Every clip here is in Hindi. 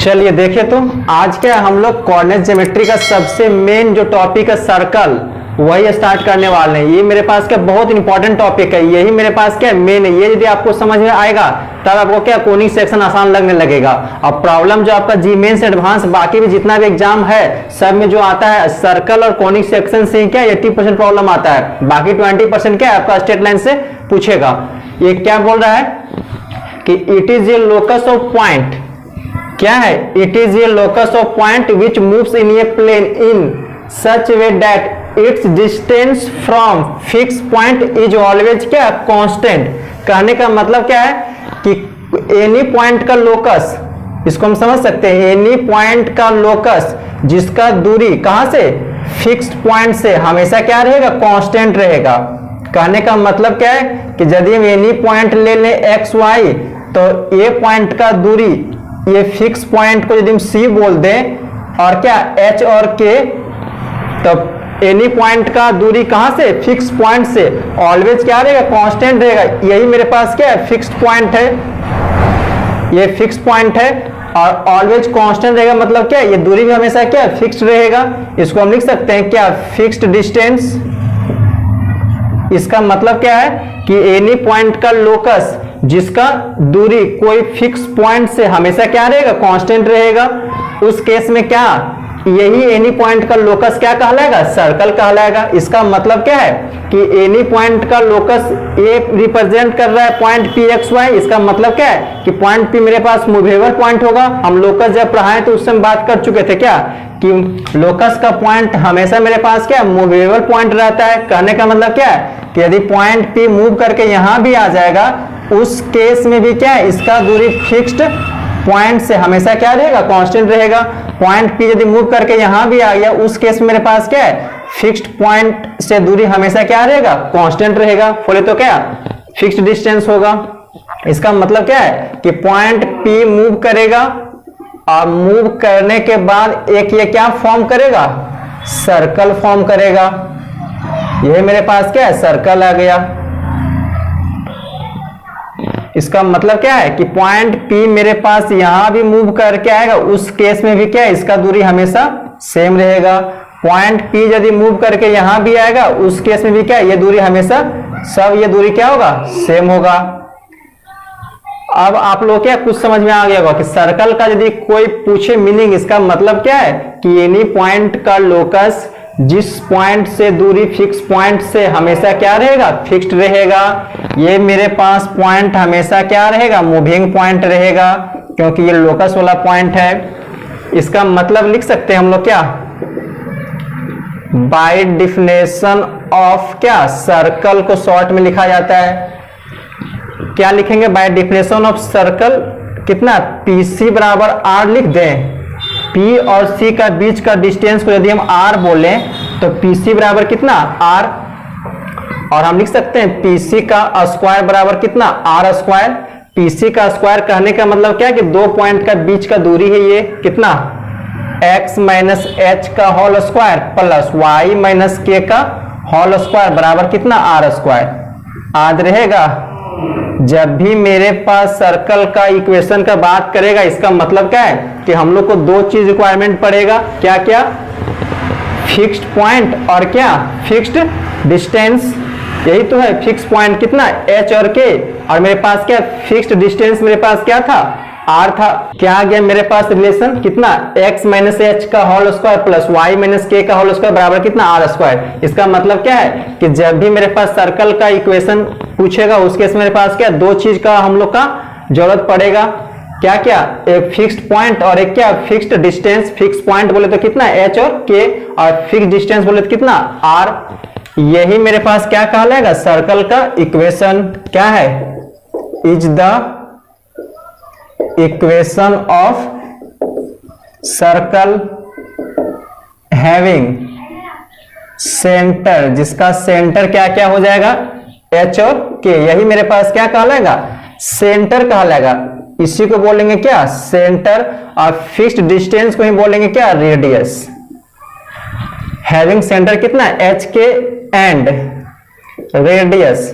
चलिए देखिए, तो आज क्या हम लोग कोऑर्डिनेट ज्योमेट्री का सबसे मेन जो टॉपिक है सर्कल, वही स्टार्ट करने वाले हैं। ये मेरे पास क्या बहुत इंपॉर्टेंट टॉपिक है, यही मेरे पास क्या मेन है। ये यदि आपको समझ में आएगा तब आपको क्या कोनिक सेक्शन आसान लगने लगेगा। अब प्रॉब्लम जो आपका जी मेन से एडवांस बाकी भी जितना भी एग्जाम है सब में जो आता है सर्कल और कोनिक सेक्शन से क्या 80% प्रॉब्लम आता है, बाकी 20% क्या आपका स्ट्रेट लाइन से पूछेगा। ये क्या बोल रहा है कि it is a locus of point, क्या है, it is a locus of point which moves in a plane in such way that its distance from fix point is always क्या कांस्टेंट। कहने का मतलब क्या है कि एनी पॉइंट का लोकस, इसको हम समझ सकते हैं, एनी पॉइंट का लोकस जिसका दूरी कहां से, फिक्स्ड पॉइंट से हमेशा क्या रहेगा, कांस्टेंट रहेगा। कहने का मतलब क्या है कि यदि हम एनी पॉइंट ले लें एक्स वाई, तो ए पॉइंट का दूरी, ये फिक्स पॉइंट को यदि हम सी बोल दें और क्या एच और के, तो एनी पॉइंट का दूरी कहां से, फिक्स पॉइंट से ऑलवेज क्या रहेगा, कांस्टेंट रहेगा। यही मेरे पास क्या है, फिक्स्ड पॉइंट है, ये फिक्स पॉइंट है और ऑलवेज कांस्टेंट रहेगा। मतलब क्या, ये दूरी भी हमेशा क्या फिक्स्ड रहेगा। इसको हम लिख सकते हैं क्या, फिक्स्ड डिस्टेंस। इसका मतलब क्या है कि एनी पॉइंट का लोकस जिसका दूरी कोई फिक्स पॉइंट से हमेशा क्या रहेगा, कांस्टेंट रहेगा। उस केस में क्या, यही एनी पॉइंट का लोकस क्या कहलाएगा, सर्कल कहलाएगा। इसका मतलब क्या है कि एनी पॉइंट का लोकस ए रिप्रेजेंट कर रहा है पॉइंट पी एक्स वाई। इसका मतलब क्या है कि पॉइंट पी मेरे पास मूवेबल पॉइंट होगा। हम लोकस जब पढ़ाए तो उससे हम बात कर चुके थे क्या कि लोकस का पॉइंट हमेशा मेरे पास क्या मूवेबल पॉइंट रहता है। कहने का मतलब क्या है कि यदि पॉइंट पी मूव करके यहां भी आ जाएगा, उस केस में भी क्या है, इसका दूरी फिक्स्ड पॉइंट से हमेशा क्या रहेगा, कांस्टेंट रहेगा। पॉइंट पी यदि मूव करके यहां भी आ गया, उस केस में मेरे पास क्या है, फिक्स्ड पॉइंट से दूरी हमेशा क्या रहेगा, कांस्टेंट रहेगा। बोले तो क्या फिक्स्ड डिस्टेंस होगा। इसका मतलब क्या है कि पॉइंट पी मूव करेगा और मूव करने के बाद एक ये क्या फॉर्म करेगा, सर्कल फॉर्म करेगा। यह मेरे पास क्या है, सर्कल आ गया। इसका मतलब क्या है कि पॉइंट P मेरे पास यहां भी मूव करके आएगा, उस केस में भी क्या है, इसका दूरी हमेशा सेम रहेगा। पॉइंट P यदि मूव करके यहां भी आएगा, उस केस में भी क्या है, ये दूरी हमेशा सब ये दूरी क्या होगा, सेम होगा। अब आप लोग क्या कुछ समझ में आ गया होगा कि सर्कल का यदि कोई पूछे मीनिंग, इसका मतलब क्या है कि एनी पॉइंट का लोकस जिस पॉइंट से दूरी फिक्स पॉइंट से हमेशा क्या रहेगा, फिक्स्ड रहेगा। ये मेरे पास पॉइंट हमेशा क्या रहेगा, मूविंग पॉइंट रहेगा, क्योंकि ये लोकस वाला पॉइंट है। इसका मतलब लिख सकते हैं हम लोग क्या, बाय डिफिनेशन ऑफ क्या, सर्कल को शॉर्ट में लिखा जाता है। क्या लिखेंगे, बाय डिफिनेशन ऑफ सर्कल कितना, पी सी बराबर आर लिख दें। P और C का बीच का डिस्टेंस को यदि हम R बोले तो PC बराबर कितना, R, और हम लिख सकते हैं PC का स्क्वायर बराबर कितना, R स्क्वायर। PC का स्क्वायर कहने का मतलब क्या कि दो पॉइंट का बीच का दूरी है, ये कितना, x माइनस एच का whole square plus y minus k का होल स्क्वायर बराबर कितना, R स्क्वायर। आज रहेगा जब भी मेरे पास सर्कल का इक्वेशन का बात करेगा, इसका मतलब क्या है कि हम लोग को दो चीज रिक्वायरमेंट पड़ेगा, क्या क्या, फिक्स्ड पॉइंट और क्या, फिक्स्ड डिस्टेंस। यही तो है फिक्स पॉइंट कितना, h और k, और मेरे पास क्या फिक्स्ड डिस्टेंस मेरे पास क्या था, r था। क्या आ गया मेरे पास रिलेशन कितना, x माइनस एच का whole square plus y minus k का होल स्क्वायर बराबर कितना, r स्क्वायर। इसका मतलब क्या है कि जब भी मेरे पास सर्कल का इक्वेशन पूछेगा, उस केस मेरे पास क्या दो चीज का हम लोग का जरूरत पड़ेगा, क्या क्या, एक फिक्स्ड पॉइंट और एक क्या फिक्स्ड डिस्टेंस। फिक्स पॉइंट बोले तो कितना, h और k, और फिक्स डिस्टेंस बोले तो कितना, r। यही मेरे पास क्या कहलाएगा, सर्कल का इक्वेशन। क्या है, is the equation of circle having centre, जिसका सेंटर क्या क्या हो जाएगा, h और k। यही मेरे पास क्या कहलाएगा, सेंटर कहलाएगा। इसी को बोलेंगे क्या, सेंटर, और फिक्स्ड डिस्टेंस को ही बोलेंगे क्या, रेडियस। हैविंग सेंटर कितना, h k and radius,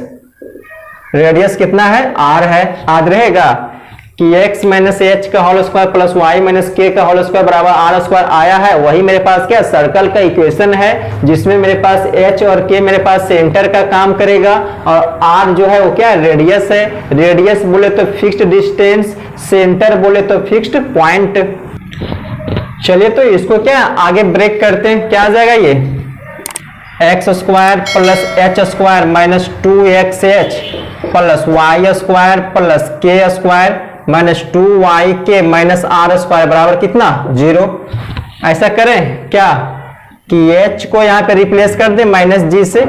radius कितना है, r है। याद रहेगा कि x माइनस एच का whole square plus y minus k का होल स्क्वायर बराबर आर स्क्वायर आया है, वही मेरे पास क्या सर्कल का इक्वेशन है, जिसमें मेरे पास h और k मेरे पास सेंटर का काम करेगा और r जो है वो क्या रेडियस है। रेडियस बोले तो फिक्स्ड डिस्टेंस, सेंटर बोले तो फिक्स्ड पॉइंट। चलिए तो इसको क्या आगे ब्रेक करते हैं, क्या आ जाएगा ये x square plus h square minus 2xh plus y square plus k square minus 2yk minus r square बराबर कितना 0। ऐसा करें क्या कि h को यहां पे रिप्लेस कर दे माइनस जी से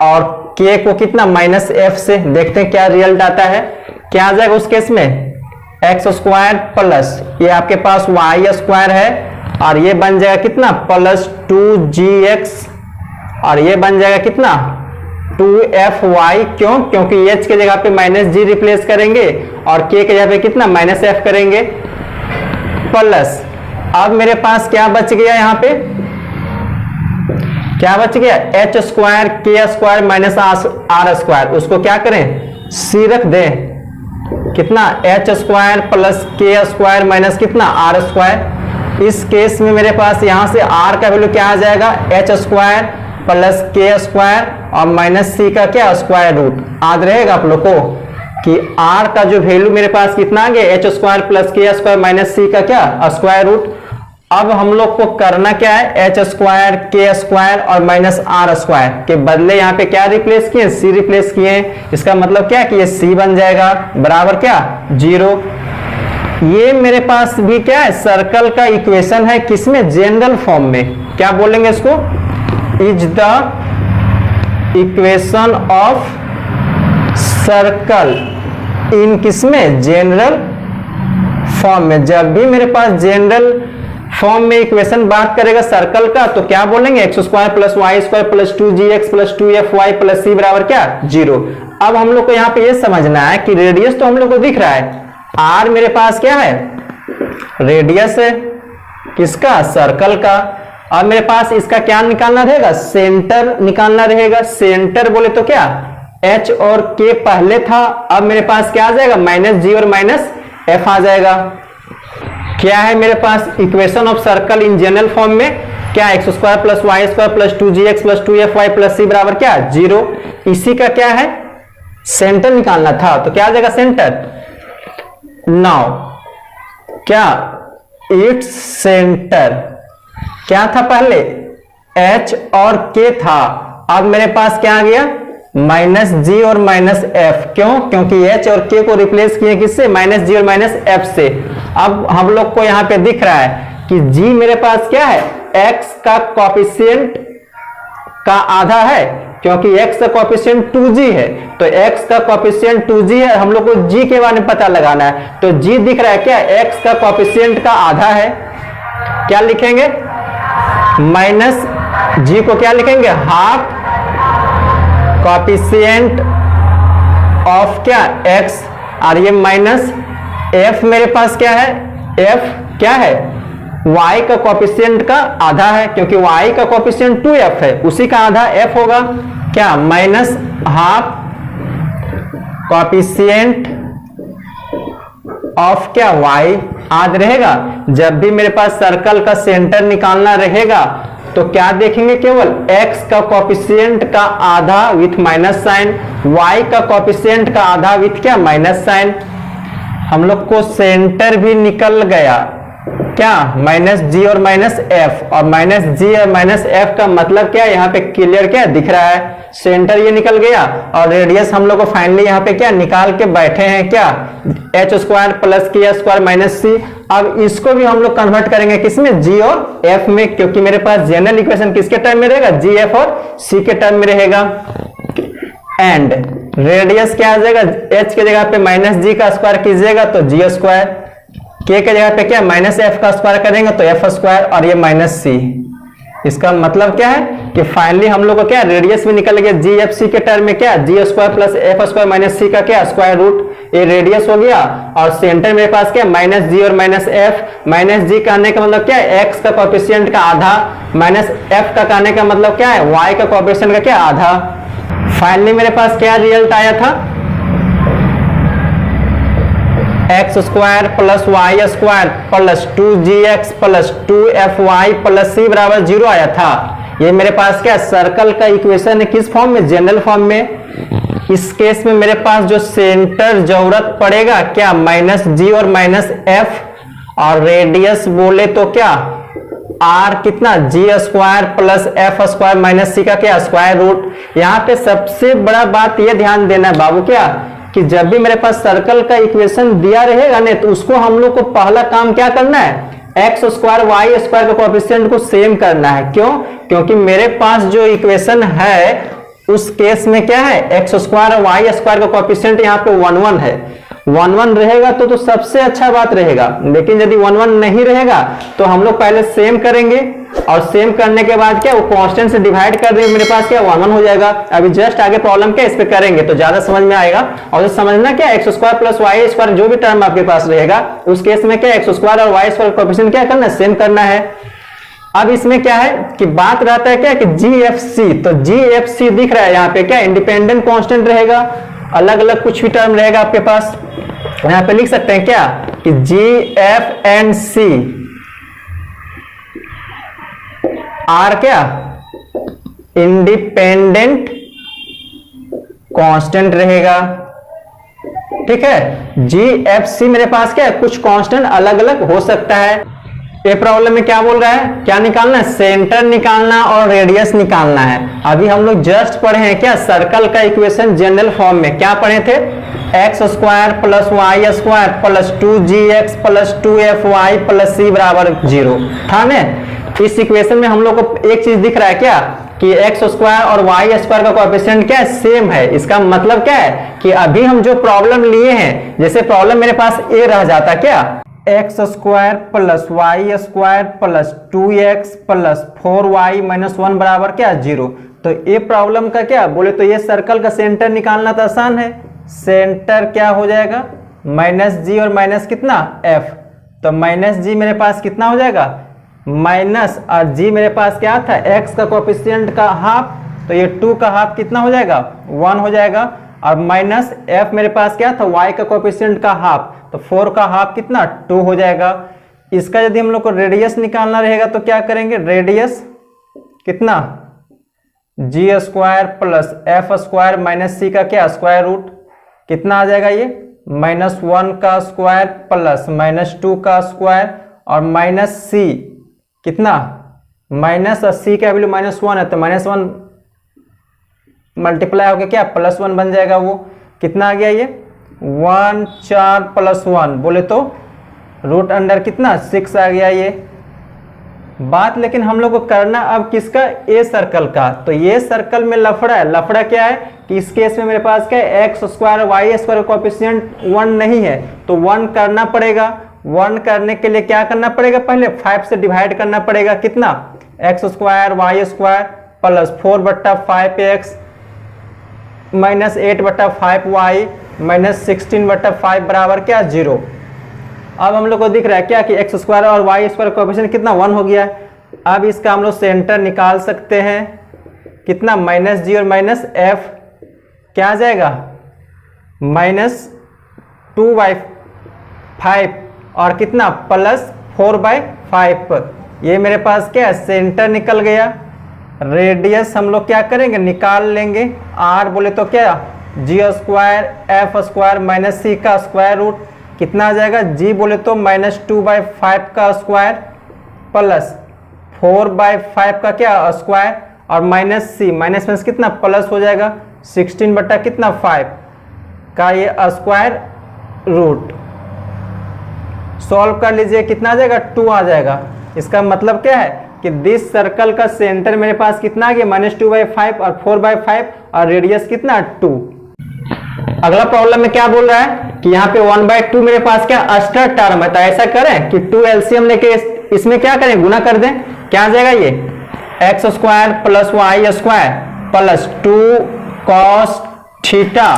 और k को कितना माइनस f से। देखते हैं क्या रिजल्ट आता है। क्या आ जाएगा उस केस में एक्स स्क्वायर प्लस ये आपके पास वाई स्क्वायर है और ये बन जाएगा कितना प्लस 2gx और ये बन जाएगा कितना 2fy। क्यों? क्योंकि h के जगह पे माइनस जी रिप्लेस करेंगे और k के जगह पे कितना माइनस f करेंगे प्लस। अब मेरे पास क्या बच गया, यहाँ पे क्या बच गया एच स्क्वायर के स्क्वायर माइनस आर स्क्वायर। उसको क्या करें सी रख दें, कितना H square plus k square minus कितना आर स्क्वायर। इस केस में मेरे पास यहां से r का वैल्यू क्या आ जाएगा H square plus k square और माइनस सी का क्या स्क्वायर रूट। याद रहेगा आप लोग को कि r का जो वैल्यू मेरे पास कितना आ गया H square plus k square minus c का क्या स्क्वायर रूट। अब हम लोग को करना क्या है एच स्क्वायर के स्क्वायर और माइनस आर स्क्वायर के बदले यहाँ पे क्या रिप्लेस किए सी रिप्लेस किए। इसका मतलब क्या कि ये सी बन जाएगा बराबर क्या 0। ये मेरे पास भी क्या है सर्कल का इक्वेशन है, किसमें जनरल फॉर्म में। क्या बोलेंगे इसको is the equation of circle in किसमें जनरल फॉर्म में। जब भी मेरे पास जनरल फॉर्म में इक्वेशन बात करेगा सर्कल का तो क्या बोलेंगे x square plus y square plus 2gx plus 2fy plus c बराबर क्या 0। अब हम लोग को यहाँ पे ये समझना है कि रेडियस तो हम लोग को दिख रहा है, r मेरे पास क्या है रेडियस है किसका सर्कल का। अब मेरे पास इसका क्या निकालना रहेगा सेंटर निकालना रहेगा। सेंटर बोले तो क्या h और k पहले था, अब मेरे पास क्या आ जाएगा माइनस जी और माइनस f आ जाएगा। क्या है मेरे पास equation of circle in general form में क्या x square plus y square plus 2gx plus 2fy plus c बराबर क्या 0। इसी का क्या है सेंटर निकालना था तो क्या आ जाएगा सेंटर। नाउ क्या इट्स सेंटर क्या था पहले h और k था, अब मेरे पास क्या आ गया माइनस जी और माइनस एफ। क्यों? क्योंकि h और k को रिप्लेस किए किससे माइनस जी और माइनस एफ से। अब हम लोग को यहाँ पे दिख रहा है कि g मेरे पास क्या है x का कोएफिशिएंट का आधा है, क्योंकि x का कोएफिशिएंट 2g है तो x का कोएफिशिएंट 2g है। हम लोग को g के बारे में पता लगाना है तो g दिख रहा है क्या x का कोएफिशिएंट का आधा है। क्या लिखेंगे माइनस g को क्या लिखेंगे हाफ कोएफिशिएंट ऑफ क्या x और ये माइनस f मेरे पास क्या है f क्या है y का कोएफिशिएंट का आधा है, क्योंकि y का कोएफिशिएंट 2f है उसी का आधा f होगा क्या माइनस हाफ कोएफिशिएंट ऑफ क्या y। याद रहेगा जब भी मेरे पास सर्कल का सेंटर निकालना रहेगा तो क्या देखेंगे केवल x का कोएफिशिएंट का आधा विथ माइनस साइन, y का कोएफिशिएंट का आधा विथ क्या माइनस साइन। हम लोग को सेंटर भी निकल गया क्या माइनस जी और माइनस एफ, और माइनस जी और माइनस एफ का मतलब क्या यहाँ पे क्लियर क्या दिख रहा है सेंटर ये निकल गया और रेडियस हम लोग को फाइनली यहाँ पे क्या निकाल के बैठे हैं क्या H square plus k square minus सी। अब इसको भी हम लोग कन्वर्ट करेंगे किसमें g और f में, क्योंकि मेरे पास जनरल इक्वेशन किसके टर्म में रहेगा g f और c के टर्म में रहेगा। एंड रेडियस क्या आ जाएगा h के जगह पे माइनस जी का स्क्वायर कीजिएगा तो g स्क्वायर, k के जगह पे क्या माइनस f का स्क्वायर करेंगे तो f स्क्वायर और ये माइनस c। इसका मतलब क्या है कि फाइनली हम लोग को क्या रेडियस भी निकल गया जी एफ सी के टर्म में क्या g square plus f square minus c का क्या स्क्वायर रूट। ये रेडियस हो गया और सेंटर मेरे पास क्या माइनस जी और माइनस एफ। माइनस जी कहने का मतलब क्या है एक्स का कोएफिशिएंट का आधा, माइनस एफ का कहने का मतलब क्या है वाई का कोएफिशिएंट का क्या आधा। फाइनली मेरे पास क्या रिजल्ट आया था x square plus y square plus 2gx plus 2fy plus c बराबर 0 आया था। ये मेरे पास क्या सर्कल का इक्वेशन है, किस फॉर्म में, जनरल फॉर्म में। इस केस में मेरे पास जो सेंटर जरूरत पड़ेगा क्या, -g और -f, और रेडियस बोले तो क्या r कितना g square plus f square minus c का क्या स्क्वायर रूट। यहाँ पे सबसे बड़ा बात ये ध्यान देना है बाबू क्या, कि जब भी मेरे पास सर्कल का इक्वेशन दिया रहेगा ना, तो उसको हम लोग को पहला काम क्या करना है, एक्स स्क्वायर वाई स्क्वायर का कोएफिशिएंट को सेम करना है। क्यों, क्योंकि मेरे पास जो इक्वेशन है उस केस में क्या है, एक्स स्क्वायर और वाई स्क्वायर का कोएफिशिएंट यहाँ पे 1 1 है। 1 1 रहेगा तो सबसे अच्छा बात रहेगा, लेकिन यदि 1 1 नहीं रहेगा तो हम लोग पहले सेम करेंगे, और सेम करने के बाद क्या वो कांस्टेंट से डिवाइड कर देंगे, मेरे पास क्या 1 1 हो जाएगा। अभी जस्ट आगे प्रॉब्लम क्या इस पे करेंगे तो ज्यादा समझ में आएगा। और समझना क्या, x square plus y square जो भी टर्म आपके पास रहेगा उस केस में क्या एक्स स्क्वायर और वाई स्क्वायर कोएफिशिएंट क्या करना है, सेम करना है। अब इसमें क्या है कि बात रहता है क्या कि GFC, तो GFC दिख रहा है यहाँ पे क्या इंडिपेंडेंट कांस्टेंट रहेगा, अलग अलग कुछ भी टर्म रहेगा आपके पास। यहाँ पे लिख सकते हैं क्या कि GF एंड C आर क्या इंडिपेंडेंट कांस्टेंट रहेगा, ठीक है। GFC मेरे पास क्या है, कुछ कांस्टेंट अलग अलग हो सकता है। ये प्रॉब्लम में क्या बोल रहा है, क्या निकालना है, सेंटर निकालना और रेडियस निकालना है। अभी हम लोग जस्ट पढ़े हैं क्या सर्कल का इक्वेशन जनरल फॉर्म में, क्या पढ़े थे, x square plus y square plus 2gx plus 2fy plus c बराबर 0 था ना। इस इक्वेशन में हम लोग को एक चीज दिख रहा है क्या कि एक्स स्क्वायर और वाई स्क्वायर का कोएफिशिएंट क्या है, सेम है। इसका मतलब क्या है कि अभी हम जो प्रॉब्लम लिए हैं, जैसे प्रॉब्लम मेरे पास ए रह जाता क्या, x square plus y square plus 2x plus 4y minus 1 बराबर क्या 0। तो ये प्रॉब्लम का क्या बोले तो ये सर्कल का सेंटर निकालना तो आसान है। सेंटर क्या हो जाएगा, -g और माइनस कितना f, तो -g मेरे पास कितना हो जाएगा माइनस, और g मेरे पास क्या था x का कोएफिशिएंट का हाफ, तो ये 2 का हाफ कितना हो जाएगा 1 हो जाएगा, और माइनस f मेरे पास क्या था y का कोएफिशिएंट का हाफ, तो 4 का हाफ कितना 2 हो जाएगा। इसका यदि हम लोग को रेडियस निकालना रहेगा तो क्या करेंगे, रेडियस कितना g square plus f square minus c का क्या स्क्वायर रूट, कितना आ जाएगा ये -1 का स्क्वायर प्लस -2 का स्क्वायर और माइनस c कितना माइनस, c का वैल्यू -1 है तो -1 मल्टीप्लाई होकर क्या +1 बन जाएगा। वो कितना आ गया ये 1 4 प्लस 1 बोले तो रूट अंडर कितना 6 आ गया ये बात। लेकिन हम लोग को करना अब किसका, ए सर्कल का। तो ये सर्कल में लफड़ा है, लफड़ा क्या है कि इस केस में मेरे पास क्या है x square y square coefficient 1 नहीं है, तो 1 करना पड़ेगा। 1 करने के लिए क्या करना पड़ेगा, पहले 5 से डिवाइड करना पड़ेगा, कितना x square y square plus 4/5x minus 8/5y minus 16/5 बराबर क्या 0। अब हम लोग को दिख रहा है क्या कि एक्स स्क्वायर और वाई स्क्वायर कोएफिशिएंट कितना 1 हो गया है। अब इसका हम लोग सेंटर निकाल सकते हैं, कितना -g और -f क्या आ जाएगा -2/5 और कितना +4/5। ये मेरे पास क्या है सेंटर निकल गया। रेडियस हम लोग क्या करेंगे निकाल लेंगे, r बोले तो क्या g square f square minus c का स्क्वायर रूट कितना आ जाएगा, g बोले तो -2/5 का स्क्वायर प्लस 4/5 का क्या स्क्वायर और माइनस c माइनस कितना प्लस हो जाएगा 16 बटा कितना 5 का ये स्क्वायर रूट। सॉल्व कर लीजिए कितना आ जाएगा 2 आ जाएगा। इसका मतलब क्या है कि दिस सर्कल का सेंटर मेरे पास कितना आ गया -2/5 और 4/5 और रेडियस कितना 2। अगला प्रॉब्लम में क्या बोल रहा है कि यहाँ पे 1/2 मेरे पास क्या एक्स्ट्रा टर्म है, तो ऐसा करें कि 2 एलसीएम लेके इसमें क्या करें गुना कर दें। क्या आ जाएगा ये x square plus y square plus 2 cos theta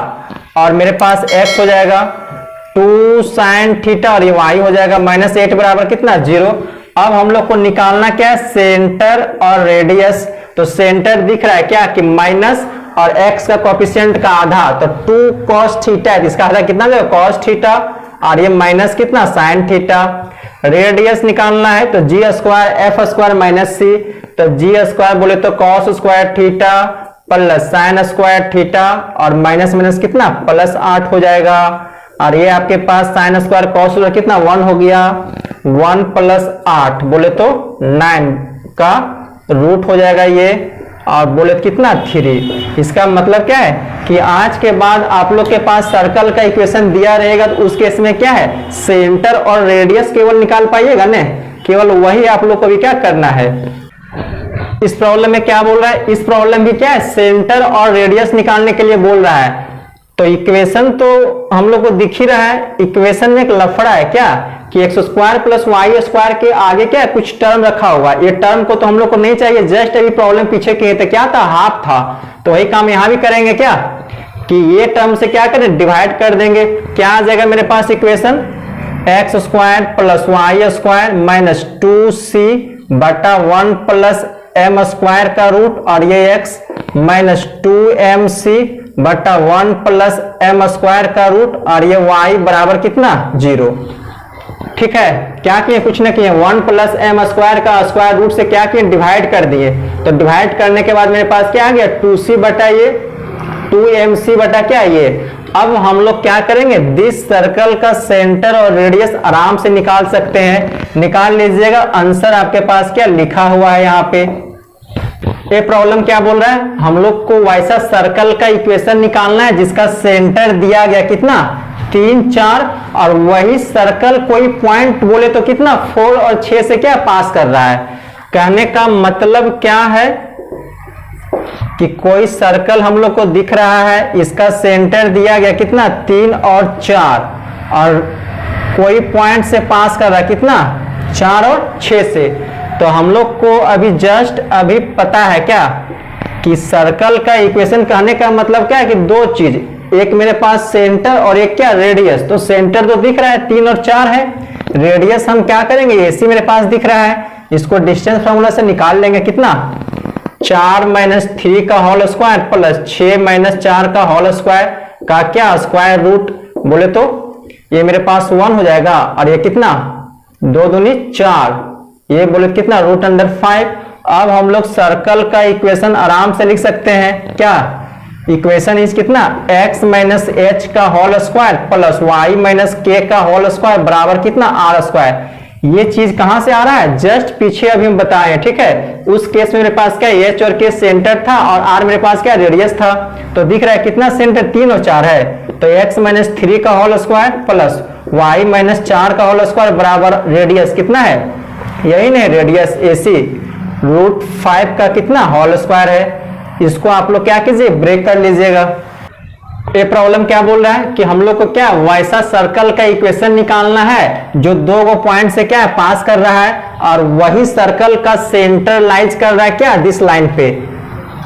और मेरे पास x हो जाएगा 2 साइन थीटा और ये y हो जाएगा -8 बराबर कितना 0। अब हम लोग को निकालना क्या है सेंटर और रेडियस। तो सेंटर दिख रहा है क्या कि माइनस और x का कोएफिशिएंट का आधा, तो 2 cos थीटा है, इसका आधा कितना देगा cos थीटा और ये माइनस कितना साइन थीटा। रेडियस निकालना है तो जी स्क्वायर एफ स्क्वायर माइनस सी, तो जी स्क्वायर बोले तो cos square theta plus sine square theta और माइनस माइनस कितना प्लस 8 हो जाएगा। और ये आपके पास साइन स्क्वायर कॉस स्क्वायर कितना 1 हो गया, 1 प्लस 8 बोले तो 9 का रूट हो जाएगा ये, और बोले तो कितना 3। इसका मतलब क्या है कि आज के बाद आप लोग के पास सर्कल का इक्वेशन दिया रहेगा तो उस केस में क्या है सेंटर और रेडियस केवल निकाल पाइएगा ना, केवल वही आप लोग को भी क्या करना है। इस प्रॉब्लम में क्या बोल रहा है, इस प्रॉब्लम भी क्या है सेंटर और रेडियस निकालने के लिए बोल रहा है। तो इक्वेशन तो हम लोग को दिख ही रहा है, इक्वेशन में एक लफड़ा है क्या कि x square plus y square के आगे क्या है कुछ टर्म रखा हुआ, ये टर्म को तो हम लोग को नहीं चाहिए, जस्ट अभी प्रॉब्लम पीछे किए थे क्या था हाफ था, तो वही काम यहां भी करेंगे क्या कि ये टर्म से क्या करें डिवाइड कर देंगे। क्या आ जाएगा मेरे पास equation x square plus y square minus 2c बटा 1 प्लस एम स्क्वायर का रूट, और ये एक्स माइनस 2mc बटा 1 प्लस एम स्क्वायर का रूट, और ये y बराबर कितना 0। ठीक है, क्या किए कुछ ना किए, 1 प्लस एम स्क्वायर का स्क्वायर रूट से क्या किए डिवाइड कर दिए, तो डिवाइड करने के बाद मेरे पास क्या आ गया 2c बटा ये 2mc बटा क्या ये। अब हम लोग क्या करेंगे दिस सर्कल का सेंटर और रेडियस आराम से निकाल सकते हैं, निकाल लीजिएगा। आंसर आपके पास क्या लिखा हुआ है यहाँ पे। ये प्रॉब्लम क्या बोल रहा है, हम लोग को वैसा सर्कल का इक्वेशन निकालना है जिसका सेंटर दिया गया कितना 3 4, और वही सर्कल कोई पॉइंट बोले तो कितना 4 और 6 से क्या पास कर रहा है। कहने का मतलब क्या है कि कोई सर्कल हम लोग को दिख रहा है, इसका सेंटर दिया गया कितना 3 और 4, और कोई पॉइंट से पास कर रहा है कितना 4 और 6 से। तो हम लोग को अभी जस्ट अभी पता है क्या कि सर्कल का इक्वेशन कहने का मतलब क्या है कि दो चीज, एक मेरे पास सेंटर और एक क्या रेडियस। तो सेंटर तो दिख रहा है 3 और 4 है, रेडियस हम क्या करेंगे एसी मेरे पास दिख रहा है, इसको डिस्टेंस फॉर्मूला से निकाल लेंगे कितना 4 माइनस 3 का होल स्क्वायर प्लस 6 माइनस 4 का होल स्क्वायर का क्या स्क्वायर रूट, बोले तो ये मेरे पास 1 हो जाएगा, और ये कितना 2 दूनी 4, ये बोले कितना रूट अंडर 5। अब हम लोग सर्कल का इक्वेशन आराम से लिख सकते हैं क्या, इक्वेशन इज कितना x माइनस एच का whole square plus y minus k का होल स्क्वायर बराबर कितना r स्क्वायर। ये चीज कहां से आ रहा है जस्ट पीछे अभी हम बताए, ठीक है। उस केस में मेरे पास क्या h और k सेंटर था और r मेरे पास क्या रेडियस था, तो दिख रहा है कितना सेंटर 3 और 4 है, तो x माइनस 3 का whole square plus y minus 4 का होल स्क्वायर बराबर रेडियस कितना है, यही नहीं रेडियस AC रूट 5 का कितना होल स्क्वायर है। इसको आप लोग क्या कीजिए ब्रेक कर लीजिएगा। ये प्रॉब्लम क्या बोल रहा है कि हम लोग को क्या वैसा सर्कल का इक्वेशन निकालना है जो दो गो पॉइंट से क्या पास कर रहा है, और वही सर्कल का सेंटर लाइज कर रहा है क्या दिस लाइन पे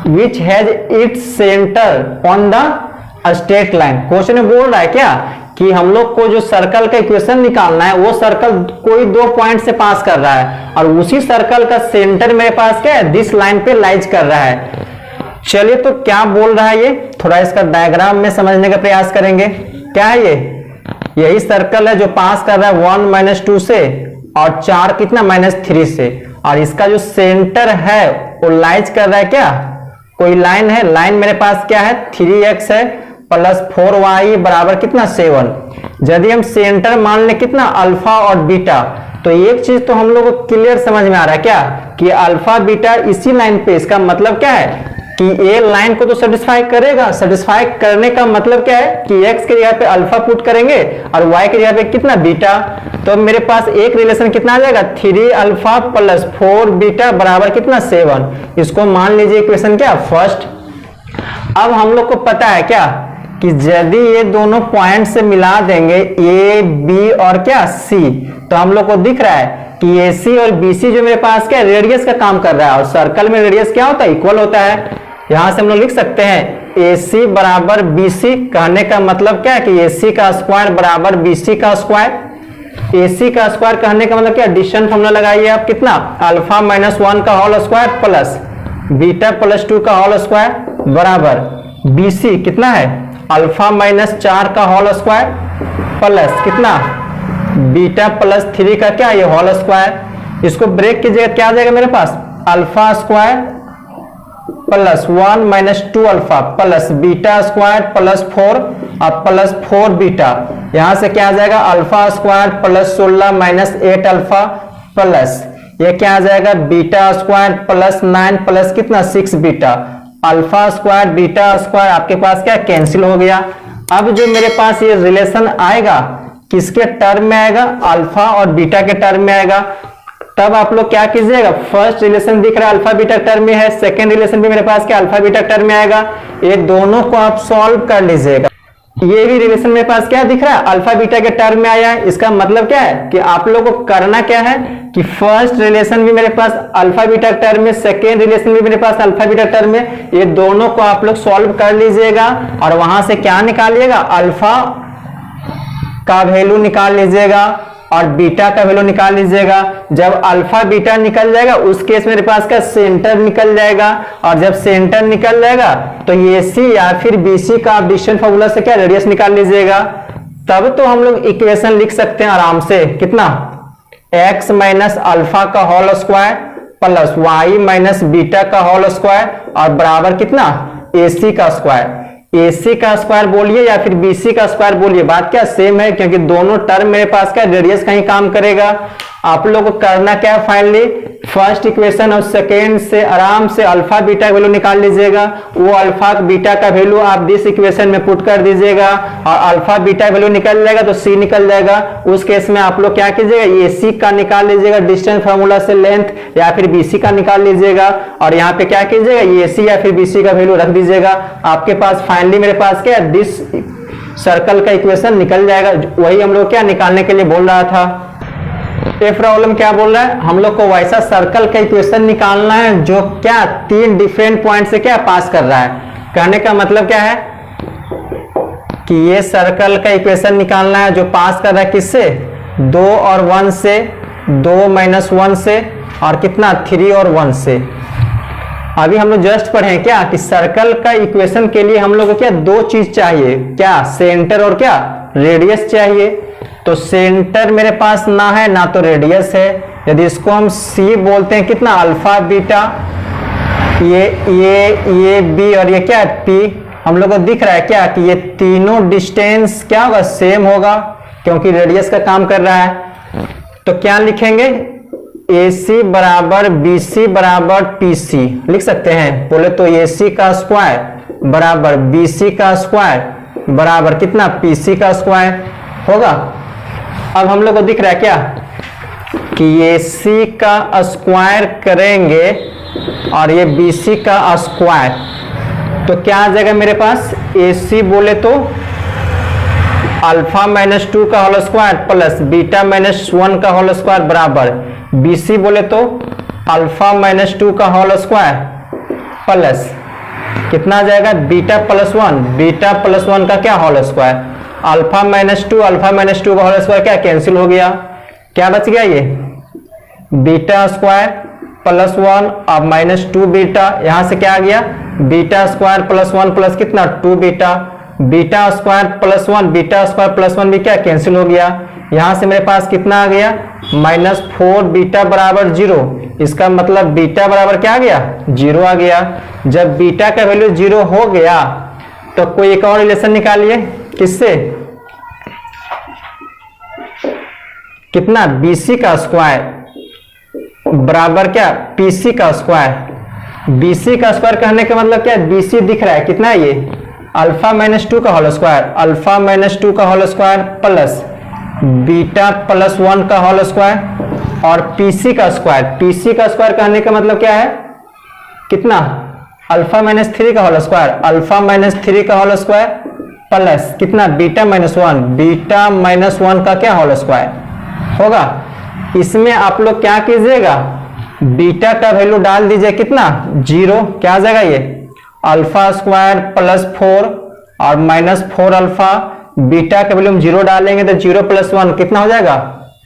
which has its centre on the straight line. Question में बोल रहा है क्या कि हम लोग को जो सर्कल का इक्वेशन निकालना है वो सर्कल कोई दो पॉइंट से पास कर रहा है, और उसी सर्कल का सेंटर मेरे पास क्या है दिस लाइन पे लाइज कर रहा है। चलिए तो क्या बोल रहा है ये, थोड़ा इसका डायग्राम में समझने का प्रयास करेंगे। क्या है ये, यही सर्कल है जो पास कर रहा है 1 माइनस 2 से और 4 कितना माइनस 3 से, और इसका जो सेंटर है वो लाइज कर रहा है क्या कोई लाइन है, लाइन मेरे पास क्या है 3x है प्लस 4y बराबर कितना 7। यदि हम सेंटर मान ले कितना अल्फा और बीटा, तो एक चीज तो हम लोग को क्लियर समझ में आ रहा है क्या कि अल्फा बीटा इसी लाइन पे, इसका मतलब क्या है कि ए लाइन को तो सेटिस्फाई करेगा, सेटिस्फाई करने का मतलब क्या है कि x के जगह पे अल्फा पुट करेंगे और y के जगह पे कितना बीटा, तो मेरे पास एक रिलेशन कितना आ जाएगा 3 अल्फा प्लस 4 बीटा बराबर कितना 7। इसको मान लीजिए इक्वेशन क्या फर्स्ट। अब हम लोग को पता है क्या कि यदि ये दोनों पॉइंट से मिला देंगे ए बी और क्या सी, तो हम लोग को दिख रहा है कि AC और BC जो मेरे पास क्या रेडियस का काम कर रहा है, और सर्कल में रेडियस क्या होता है इक्वल होता है। यहां से हम लोग लिख सकते हैं AC बराबर BC, कहने का मतलब क्या है कि AC का स्क्वायर बराबर BC का स्क्वायर। AC का स्क्वायर कहने का मतलब क्या डिस्टेंस फॉर्मूला लगाइए आप कितना अल्फा माइनस 1 का whole square plus beta plus 2 का होल स्क्वायर बराबर BC कितना है अल्फा माइनस 4 का होल स्क्वायर प्लस कितना बीटा प्लस 3 का क्या ये होल स्क्वायर। इसको ब्रेक कीजिएगा क्या आ जाएगा मेरे पास alpha square plus 1 minus 2 alpha plus beta square plus 4 और प्लस 4 बीटा। यहां से क्या आ जाएगा alpha square plus 16 minus 8 alpha plus ये क्या आ जाएगा बीटा स्क्वायर प्लस 9 प्लस कितना 6 beta. Alpha square beta square आपके पास क्या कैंसिल हो गया। अब जो मेरे पास ये रिलेशन आएगा किसके टर्म में आएगा अल्फा और बीटा के टर्म में आएगा। तब आप लोग क्या कीजिएगा फर्स्ट रिलेशन दिख रहा है अल्फा बीटा टर्म में है, सेकंड रिलेशन भी मेरे पास क्या अल्फा बीटा टर्म में आएगा। ये दोनों को आप सॉल्व कर लीजिएगा। ये भी रिलेशन मेरे पास क्या दिख रहा है अल्फा बीटा के टर्म में आया है। इसका मतलब क्या है कि आप लोगों को करना क्या है कि फर्स्ट रिलेशन भी मेरे पास अल्फा बीटा टर्म में, सेकेंड रिलेशन भी मेरे पास अल्फा बीटा टर्म में, ये दोनों को आप लोग सॉल्व कर लीजिएगा और वहां से क्या निकालिएगा अल्फा का वैल्यू निकाल लीजिएगा और बीटा का वैल्यू निकाल लीजिएगा। जब अल्फा बीटा निकल जाएगा उस केस मेरे पास का सेंटर निकल जाएगा और जब सेंटर निकल जाएगा तो AC या फिर BC का आप डिस्टेंस फॉर्मूला से क्या रेडियस निकाल लीजिएगा। तब तो हम लोग इक्वेशन लिख सकते हैं आराम से कितना x माइनस अल्फा का whole square plus y minus beta का होल स्क्वायर और बराबर कितना AC का स्क्वायर। AC का स्क्वायर बोलिए या फिर BC का स्क्वायर बोलिए बात क्या सेम है क्योंकि दोनों टर्म मेरे पास का रेडियस का ही काम करेगा। आप लोग को करना क्या है फाइनली फर्स्ट इक्वेशन और सेकेंड से आराम से अल्फा बीटा का वैल्यू निकाल लीजिएगा। वो अल्फा बीटा का वैल्यू आप दिस इक्वेशन में पुट कर दीजिएगा और अल्फा बीटा वैल्यू निकल जाएगा तो C निकल जाएगा। उस केस में आप लोग क्या कीजिएगा AC का निकाल लीजिएगा डिस्टेंस फार्मूला से लेंथ या फिर BC का निकाल लीजिएगा और यहाँ पे क्या कीजिएगा AC या फिर BC का वैल्यू रख दीजिएगा। आपके पास फाइनली मेरे पास क्या दिस सर्कल का इक्वेशन निकल जाएगा। वही हम लोग क्या निकालने के लिए बोल रहा था। ये प्रॉब्लम क्या बोल रहा है हम लोग को वैसा सर्कल का इक्वेशन निकालना है जो क्या 3 डिफरेंट पॉइंट से क्या पास कर रहा है। कहने का मतलब क्या है कि ये सर्कल का इक्वेशन निकालना है जो पास कर रहा है किससे 2 और 1 से 2 माइनस 1 से और कितना 3 और 1 से। अभी हम लोग जस्ट पढ़े क्या कि सर्कल का इक्वेशन के लिए हम लोग को क्या 2 चीज चाहिए क्या सेंटर और क्या रेडियस चाहिए। तो सेंटर मेरे पास ना है ना तो रेडियस है। यदि इसको हम C बोलते हैं कितना अल्फा बीटा ये B और ये क्या है P। हम लोग को दिख रहा है क्या कि ये तीनों डिस्टेंस क्या होगा सेम होगा क्योंकि रेडियस का काम कर रहा है। तो क्या लिखेंगे AC बराबर BC बराबर PC लिख सकते हैं। बोले तो AC का स्क्वायर बराबर BC का स्क्वायर बराबर कितना PC का स्क्वायर होगा। अब हम लोग को दिख रहा है क्या कि AC का स्क्वायर करेंगे और ये BC का स्क्वायर तो क्या आ जाएगा मेरे पास AC बोले तो अल्फा माइनस 2 का whole square plus beta minus 1 का होल स्क्वायर बराबर BC बोले तो अल्फा माइनस 2 का होल स्क्वायर प्लस कितना आ जाएगा बीटा प्लस 1 का क्या होल स्क्वायर। अल्फा माइनस 2 का होल स्क्वायर क्या कैंसिल हो गया। क्या बच गया ये बीटा स्क्वायर प्लस 1 अब माइनस 2 बीटा। यहां से क्या आ गया बीटा स्क्वायर प्लस 1 प्लस कितना 2 beta. Beta square plus 1 beta square plus 1 भी क्या कैंसिल हो गया। यहां से मेरे पास कितना आ गया माइनस 4 बीटा बराबर 0। इसका मतलब बीटा बराबर क्या आ गया 0 आ गया। जब बीटा का वैल्यू 0 हो गया तो कोई एक और रिलेशन निकालिए किससे कितना BC का स्क्वायर बराबर क्या PC का स्क्वायर। BC का स्क्वायर कहने का मतलब क्या BC दिख रहा है कितना है ये अल्फा माइनस 2 का whole square plus beta plus 1 का होल स्क्वायर और PC का स्क्वायर कहने का मतलब क्या है कितना अल्फा माइनस 3 का होल स्क्वायर प्लस कितना बीटा माइनस 1 का क्या होल स्क्वायर होगा। इसमें आप लोग क्या कीजिएगा बीटा का वैल्यू डाल दीजिए कितना 0। क्या आ जाएगा ये अल्फा स्क्वायर प्लस 4 और माइनस 4 अल्फा। बीटा का वैल्यू हम 0 डालेंगे तो 0 प्लस 1 कितना हो जाएगा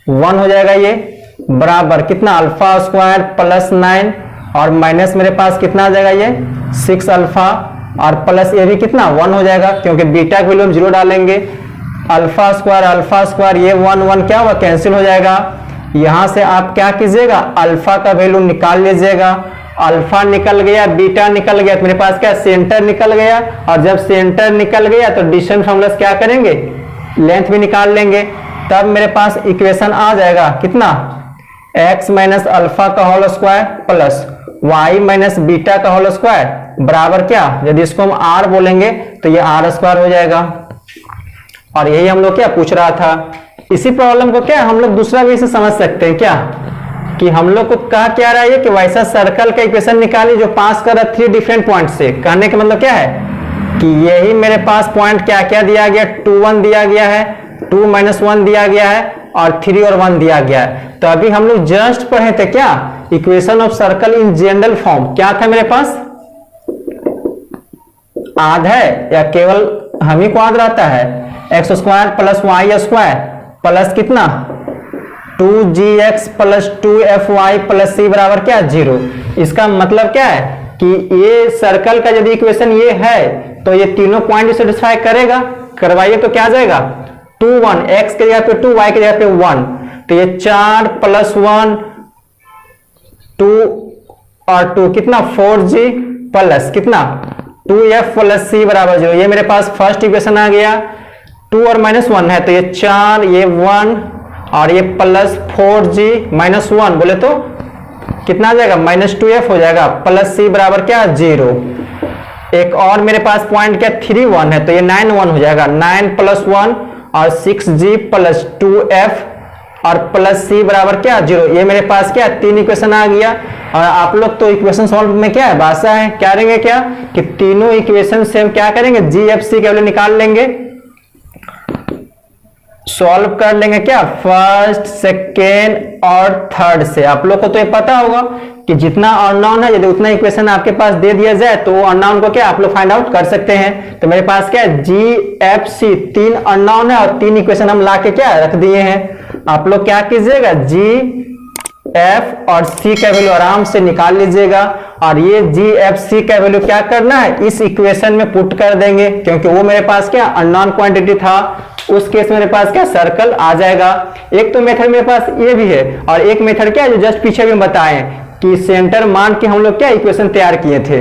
1 हो जाएगा। ये बराबर कितना अल्फा स्क्वायर प्लस 9 और माइनस मेरे पास कितना आ जाएगा ये 6 अल्फा और प्लस ये भी कितना 1 हो जाएगा क्योंकि बीटा का वैल्यू हम 0 डालेंगे। अल्फा स्क्वायर ये 1 1 क्या हुआ, कैंसिल हो जाएगा। यहां से आप क्या कीजिएगा, अल्फा का वैल्यू निकाल लीजिएगा। अल्फा निकल गया, बीटा निकल गया, तो मेरे पास क्या सेंटर निकल गया। और जब सेंटर निकल गया तो डिस्टेंस फॉर्मूला से क्या करेंगे, लेंथ भी निकाल लेंगे। तब मेरे पास इक्वेशन आ जाएगा कितना, x माइनस अल्फा का whole square plus y minus beta का होल स्क्वायर बराबर क्या, यदि इसको हम r बोलेंगे तो ये r स्क्वायर हो जाएगा। और यही हम लोग क्या पूछ रहा था। इसी प्रॉब्लम को क्या हम लोग दूसरा वे से समझ सकते हैं क्या, कि हम लोग को कहा क्या रहा है कि वैसा सर्कल का इक्वेशन निकालिए जो पास कर रहा है 3 डिफरेंट पॉइंट से। कहने का मतलब क्या है कि यही मेरे पास पॉइंट क्या क्या दिया गया, 2 1 दिया गया है, 2 -1 दिया गया है और 3 और 1 दिया गया है। तो अभी हम लोग जस्ट पढ़े थे क्या, equation of circle in general form. क्या था मेरे पास, आध है या केवल हम ही को आध रहता है, x square plus y square plus कितना 2gx plus 2fy plus c बराबर क्या 0। इसका मतलब क्या है कि ये सर्कल का यदि इक्वेशन ये है तो ये तीनों पॉइंट सेटिस्फाई करेगा। करवाइए तो क्या आ जाएगा 2 1, x के जगह पे 2, y के जगह पे 1, तो ये 4 + 1 2 और 2 कितना 4g प्लस कितना 2f प्लस c बराबर 0। ये मेरे पास फर्स्ट इक्वेशन आ गया। 2 और -1 है तो ये 4, ये 1 और ये प्लस 4g -1 बोले तो कितना आ जाएगा -2f हो जाएगा प्लस c बराबर क्या 0। एक और मेरे पास पॉइंट क्या 3 1 है तो ये 9 1 हो जाएगा, 9 + 1 और 6g प्लस 2f और प्लस c बराबर क्या 0। ये मेरे पास क्या 3 इक्वेशन आ गया। और आप लोग तो इक्वेशन सॉल्व में क्या है बासा है, क्या करेंगे क्या कि तीनों इक्वेशन से हम क्या करेंगे GFC के वैल्यू निकाल लेंगे, सॉल्व कर लेंगे क्या फर्स्ट सेकेंड और थर्ड से। आप लोग को तो ये पता होगा कि जितना अननोन है यदि उतना इक्वेशन आपके पास दे दिया जाए तो अननोन को क्या आप लोग फाइंड आउट कर सकते हैं। तो मेरे पास क्या है GFC 3 अननोन है और 3 इक्वेशन हम ला के क्या रख दिए हैं। आप लोग क्या कीजिएगा GF और C का वैल्यू आराम से निकाल लीजिएगा और ये GFC का वैल्यू क्या करना है इस इक्वेशन में पुट कर देंगे, क्योंकि वो मेरे पास क्या अननोन क्वांटिटी था। उस केस में मेरे पास क्या सर्कल आ जाएगा। एक तो मेथड मेरे पास ये भी है और एक मेथड क्या है जो जस्ट पीछे भी बताए कि सेंटर मान के हम लोग क्या इक्वेशन तैयार किए थे।